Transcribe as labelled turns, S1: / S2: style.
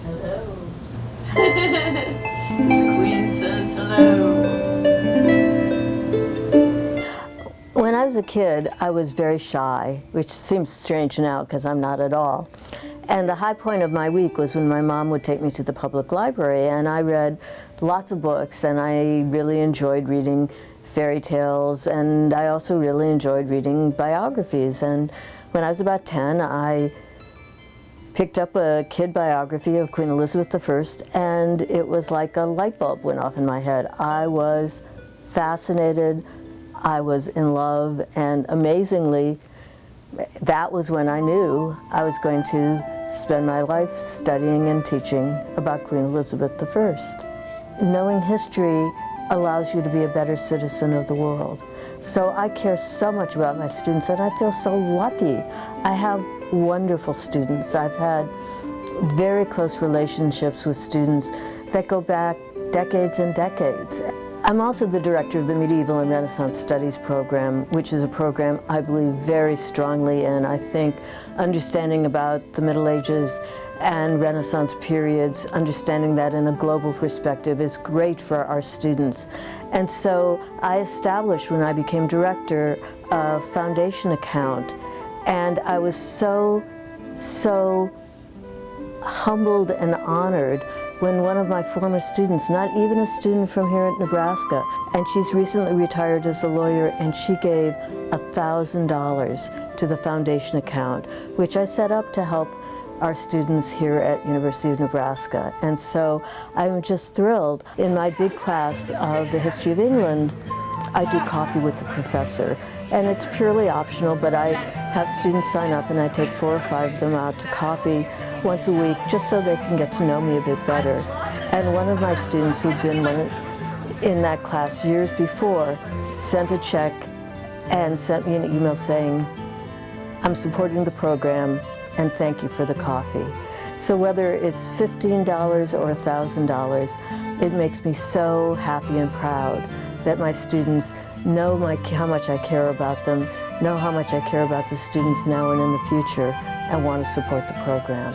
S1: Hello. The Queen says hello. When I was a kid, I was very shy, which seems strange now because I'm not at all. And the high point of my week was when my mom would take me to the public library, and I read lots of books, and I really enjoyed reading fairy tales, and I also really enjoyed reading biographies. And when I was about 10, I picked up a kid biography of Queen Elizabeth I, and it was like a light bulb went off in my head. I was fascinated, I was in love, and amazingly, that was when I knew I was going to spend my life studying and teaching about Queen Elizabeth I. Knowing history allows you to be a better citizen of the world. So I care so much about my students, and I feel so lucky. I have wonderful students. I've had very close relationships with students that go back decades and decades. I'm also the director of the Medieval and Renaissance Studies program, which is a program I believe very strongly in. I think understanding about the Middle Ages and Renaissance periods, understanding that in a global perspective is great for our students. And so I established, when I became director, a foundation account. And I was so humbled and honored when one of my former students, not even a student from here at Nebraska, and she's recently retired as a lawyer, and she gave $1,000 to the foundation account, which I set up to help our students here at University of Nebraska. And so I'm just thrilled. In my big class of the history of England, I do coffee with the professor. And it's purely optional, but I have students sign up, and I take 4 or 5 of them out to coffee once a week just so they can get to know me a bit better. And one of my students who'd been in that class years before sent a check and sent me an email saying, "I'm supporting the program and thank you for the coffee." So whether it's $15 or $1,000, it makes me so happy and proud that my students know how much I care about them, know how much I care about the students now and in the future, and want to support the program.